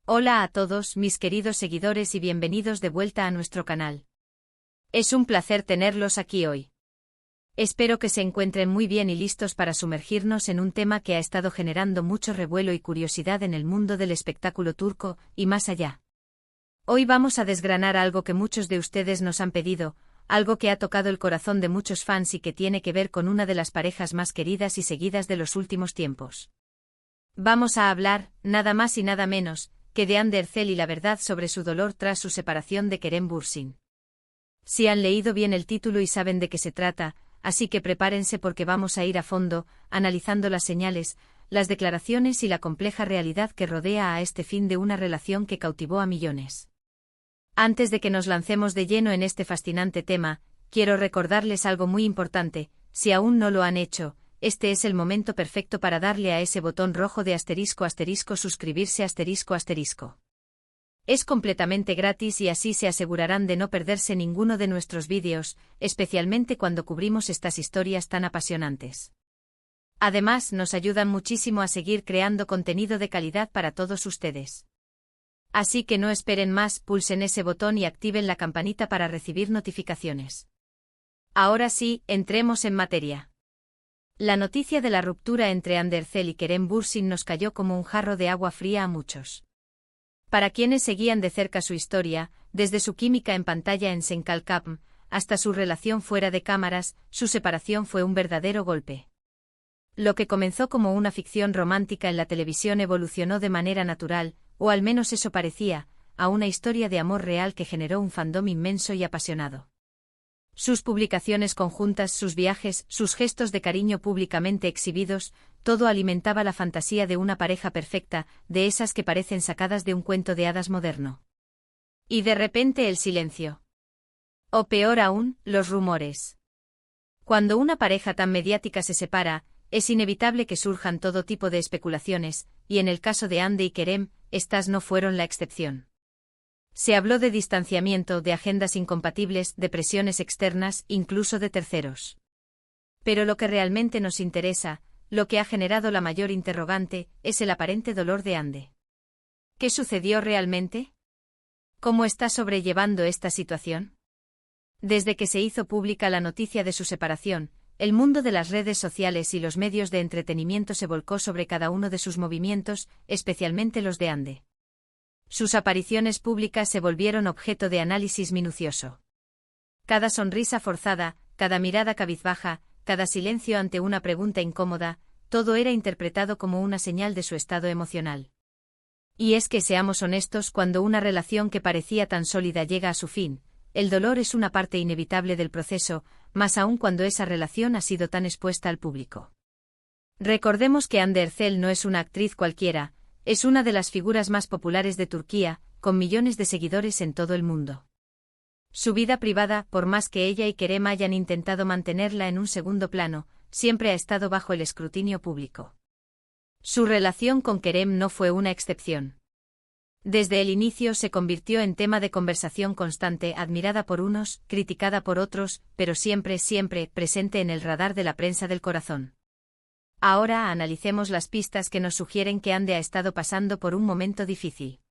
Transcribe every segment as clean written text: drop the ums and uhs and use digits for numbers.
Hola a todos mis queridos seguidores y bienvenidos de vuelta a nuestro canal. Es un placer tenerlos aquí hoy. Espero que se encuentren muy bien y listos para sumergirnos en un tema que ha estado generando mucho revuelo y curiosidad en el mundo del espectáculo turco y más allá. Hoy vamos a desgranar algo que muchos de ustedes nos han pedido, algo que ha tocado el corazón de muchos fans y que tiene que ver con una de las parejas más queridas y seguidas de los últimos tiempos. Vamos a hablar, nada más y nada menos, que de Hande Erçel y la verdad sobre su dolor tras su separación de Kerem Bürsin. Si han leído bien el título y saben de qué se trata, así que prepárense porque vamos a ir a fondo, analizando las señales, las declaraciones y la compleja realidad que rodea a este fin de una relación que cautivó a millones. Antes de que nos lancemos de lleno en este fascinante tema, quiero recordarles algo muy importante: si aún no lo han hecho, este es el momento perfecto para darle a ese botón rojo de *** suscribirse ***. Es completamente gratis y así se asegurarán de no perderse ninguno de nuestros vídeos, especialmente cuando cubrimos estas historias tan apasionantes. Además, nos ayudan muchísimo a seguir creando contenido de calidad para todos ustedes. Así que no esperen más, pulsen ese botón y activen la campanita para recibir notificaciones. Ahora sí, entremos en materia. La noticia de la ruptura entre Hande Erçel y Kerem Bürsin nos cayó como un jarro de agua fría a muchos. Para quienes seguían de cerca su historia, desde su química en pantalla en Sen Kalkapm, hasta su relación fuera de cámaras, su separación fue un verdadero golpe. Lo que comenzó como una ficción romántica en la televisión evolucionó de manera natural, o al menos eso parecía, a una historia de amor real que generó un fandom inmenso y apasionado. Sus publicaciones conjuntas, sus viajes, sus gestos de cariño públicamente exhibidos, todo alimentaba la fantasía de una pareja perfecta, de esas que parecen sacadas de un cuento de hadas moderno. Y de repente el silencio. O peor aún, los rumores. Cuando una pareja tan mediática se separa, es inevitable que surjan todo tipo de especulaciones, y en el caso de Hande y Kerem, estas no fueron la excepción. Se habló de distanciamiento, de agendas incompatibles, de presiones externas, incluso de terceros. Pero lo que realmente nos interesa, lo que ha generado la mayor interrogante, es el aparente dolor de Hande. ¿Qué sucedió realmente? ¿Cómo está sobrellevando esta situación? Desde que se hizo pública la noticia de su separación, el mundo de las redes sociales y los medios de entretenimiento se volcó sobre cada uno de sus movimientos, especialmente los de Hande. Sus apariciones públicas se volvieron objeto de análisis minucioso. Cada sonrisa forzada, cada mirada cabizbaja, cada silencio ante una pregunta incómoda, todo era interpretado como una señal de su estado emocional. Y es que seamos honestos, cuando una relación que parecía tan sólida llega a su fin, el dolor es una parte inevitable del proceso, más aún cuando esa relación ha sido tan expuesta al público. Recordemos que Hande Erçel no es una actriz cualquiera, es una de las figuras más populares de Turquía, con millones de seguidores en todo el mundo. Su vida privada, por más que ella y Kerem hayan intentado mantenerla en un segundo plano, siempre ha estado bajo el escrutinio público. Su relación con Kerem no fue una excepción. Desde el inicio se convirtió en tema de conversación constante, admirada por unos, criticada por otros, pero siempre presente en el radar de la prensa del corazón. Ahora analicemos las pistas que nos sugieren que Hande ha estado pasando por un momento difícil.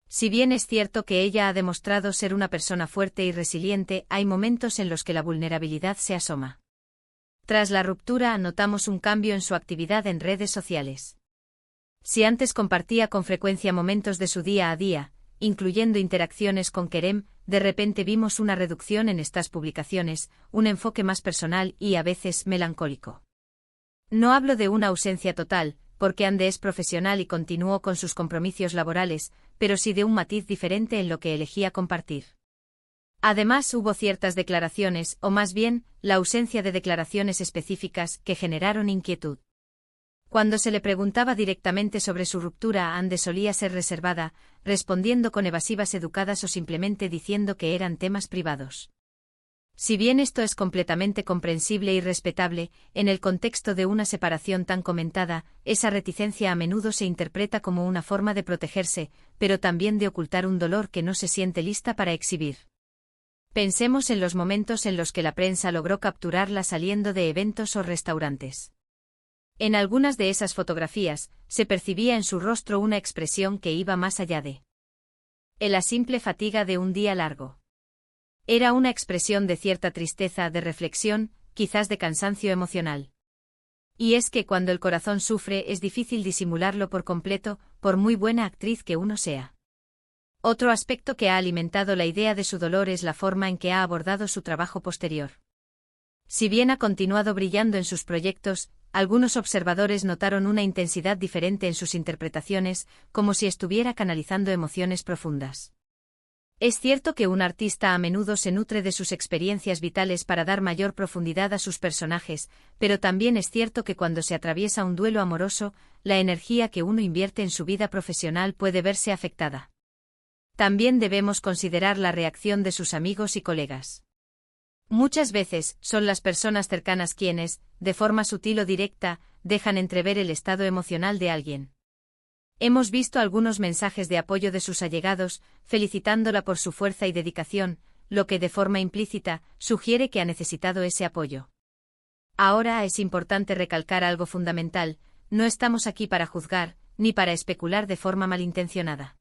Si bien es cierto que ella ha demostrado ser una persona fuerte y resiliente, hay momentos en los que la vulnerabilidad se asoma. Tras la ruptura notamos un cambio en su actividad en redes sociales. Si antes compartía con frecuencia momentos de su día a día, incluyendo interacciones con Kerem, de repente vimos una reducción en estas publicaciones, un enfoque más personal y a veces melancólico. No hablo de una ausencia total, porque Hande es profesional y continuó con sus compromisos laborales, pero sí de un matiz diferente en lo que elegía compartir. Además, hubo ciertas declaraciones, o más bien, la ausencia de declaraciones específicas, que generaron inquietud. Cuando se le preguntaba directamente sobre su ruptura, Hande solía ser reservada, respondiendo con evasivas educadas o simplemente diciendo que eran temas privados. Si bien esto es completamente comprensible y respetable, en el contexto de una separación tan comentada, esa reticencia a menudo se interpreta como una forma de protegerse, pero también de ocultar un dolor que no se siente lista para exhibir. Pensemos en los momentos en los que la prensa logró capturarla saliendo de eventos o restaurantes. En algunas de esas fotografías, se percibía en su rostro una expresión que iba más allá de la simple fatiga de un día largo. Era una expresión de cierta tristeza, de reflexión, quizás de cansancio emocional. Y es que cuando el corazón sufre es difícil disimularlo por completo, por muy buena actriz que uno sea. Otro aspecto que ha alimentado la idea de su dolor es la forma en que ha abordado su trabajo posterior. Si bien ha continuado brillando en sus proyectos, algunos observadores notaron una intensidad diferente en sus interpretaciones, como si estuviera canalizando emociones profundas. Es cierto que un artista a menudo se nutre de sus experiencias vitales para dar mayor profundidad a sus personajes, pero también es cierto que cuando se atraviesa un duelo amoroso, la energía que uno invierte en su vida profesional puede verse afectada. También debemos considerar la reacción de sus amigos y colegas. Muchas veces, son las personas cercanas quienes, de forma sutil o directa, dejan entrever el estado emocional de alguien. Hemos visto algunos mensajes de apoyo de sus allegados, felicitándola por su fuerza y dedicación, lo que de forma implícita, sugiere que ha necesitado ese apoyo. Ahora es importante recalcar algo fundamental: no estamos aquí para juzgar, ni para especular de forma malintencionada.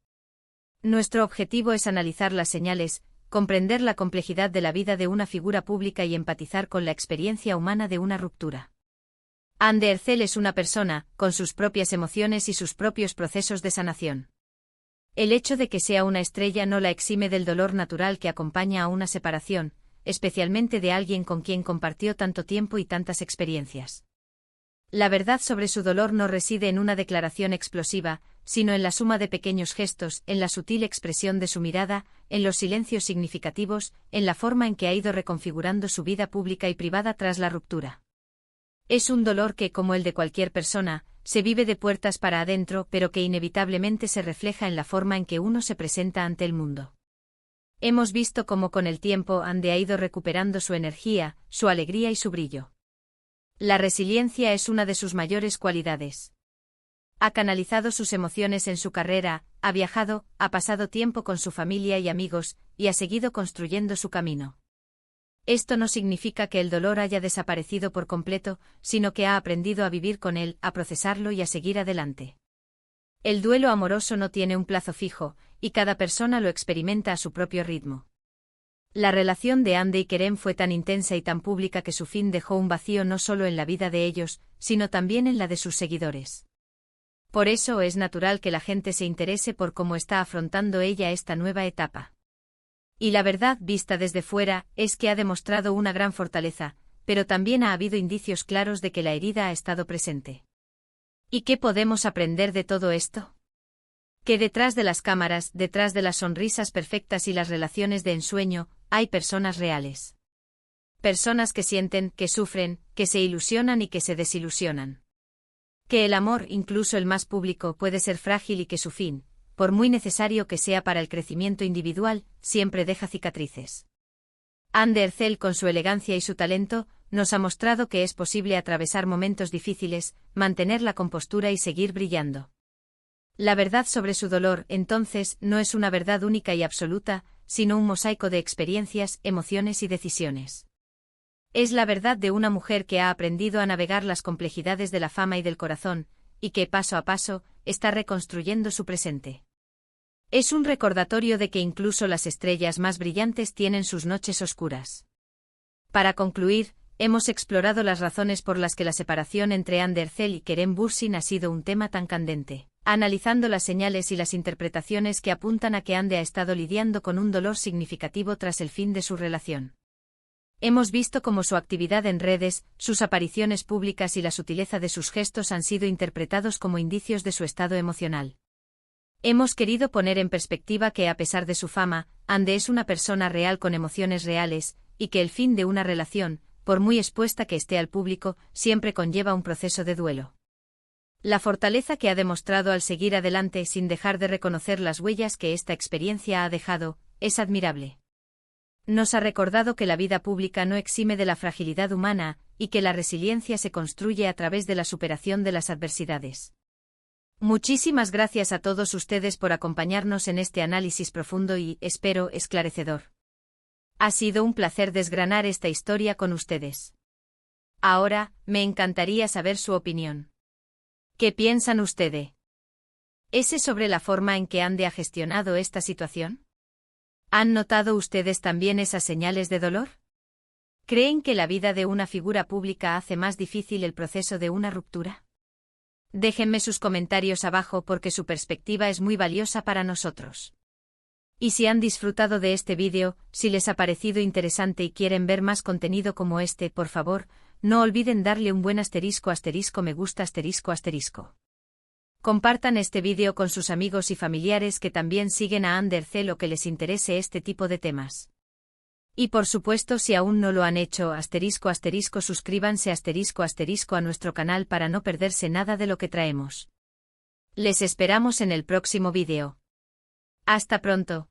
Nuestro objetivo es analizar las señales, comprender la complejidad de la vida de una figura pública y empatizar con la experiencia humana de una ruptura. Anne de Herzel es una persona, con sus propias emociones y sus propios procesos de sanación. El hecho de que sea una estrella no la exime del dolor natural que acompaña a una separación, especialmente de alguien con quien compartió tanto tiempo y tantas experiencias. La verdad sobre su dolor no reside en una declaración explosiva, sino en la suma de pequeños gestos, en la sutil expresión de su mirada, en los silencios significativos, en la forma en que ha ido reconfigurando su vida pública y privada tras la ruptura. Es un dolor que, como el de cualquier persona, se vive de puertas para adentro, pero que inevitablemente se refleja en la forma en que uno se presenta ante el mundo. Hemos visto cómo con el tiempo Anne ha ido recuperando su energía, su alegría y su brillo. La resiliencia es una de sus mayores cualidades. Ha canalizado sus emociones en su carrera, ha viajado, ha pasado tiempo con su familia y amigos, y ha seguido construyendo su camino. Esto no significa que el dolor haya desaparecido por completo, sino que ha aprendido a vivir con él, a procesarlo y a seguir adelante. El duelo amoroso no tiene un plazo fijo, y cada persona lo experimenta a su propio ritmo. La relación de Anne y Kerem fue tan intensa y tan pública que su fin dejó un vacío no solo en la vida de ellos, sino también en la de sus seguidores. Por eso es natural que la gente se interese por cómo está afrontando ella esta nueva etapa. Y la verdad, vista desde fuera, es que ha demostrado una gran fortaleza, pero también ha habido indicios claros de que la herida ha estado presente. ¿Y qué podemos aprender de todo esto? Que detrás de las cámaras, detrás de las sonrisas perfectas y las relaciones de ensueño, hay personas reales. Personas que sienten, que sufren, que se ilusionan y que se desilusionan. Que el amor, incluso el más público, puede ser frágil y que su fin, por muy necesario que sea para el crecimiento individual, siempre deja cicatrices. Anne de Herzel, con su elegancia y su talento, nos ha mostrado que es posible atravesar momentos difíciles, mantener la compostura y seguir brillando. La verdad sobre su dolor, entonces, no es una verdad única y absoluta, sino un mosaico de experiencias, emociones y decisiones. Es la verdad de una mujer que ha aprendido a navegar las complejidades de la fama y del corazón, y que, paso a paso, está reconstruyendo su presente. Es un recordatorio de que incluso las estrellas más brillantes tienen sus noches oscuras. Para concluir, hemos explorado las razones por las que la separación entre Anne de Herzel y Kerem Bürsin ha sido un tema tan candente, analizando las señales y las interpretaciones que apuntan a que Anne ha estado lidiando con un dolor significativo tras el fin de su relación. Hemos visto cómo su actividad en redes, sus apariciones públicas y la sutileza de sus gestos han sido interpretados como indicios de su estado emocional. Hemos querido poner en perspectiva que, a pesar de su fama, Anne es una persona real con emociones reales, y que el fin de una relación, por muy expuesta que esté al público, siempre conlleva un proceso de duelo. La fortaleza que ha demostrado al seguir adelante sin dejar de reconocer las huellas que esta experiencia ha dejado, es admirable. Nos ha recordado que la vida pública no exime de la fragilidad humana, y que la resiliencia se construye a través de la superación de las adversidades. Muchísimas gracias a todos ustedes por acompañarnos en este análisis profundo y, espero, esclarecedor. Ha sido un placer desgranar esta historia con ustedes. Ahora, me encantaría saber su opinión. ¿Qué piensan ustedes? ¿Es sobre la forma en que Ande ha gestionado esta situación? ¿Han notado ustedes también esas señales de dolor? ¿Creen que la vida de una figura pública hace más difícil el proceso de una ruptura? Déjenme sus comentarios abajo porque su perspectiva es muy valiosa para nosotros. Y si han disfrutado de este vídeo, si les ha parecido interesante y quieren ver más contenido como este, por favor, no olviden darle un buen *** me gusta ***. Compartan este vídeo con sus amigos y familiares que también siguen a Ander C o que les interese este tipo de temas. Y por supuesto si aún no lo han hecho *** suscríbanse *** a nuestro canal para no perderse nada de lo que traemos. Les esperamos en el próximo vídeo. Hasta pronto.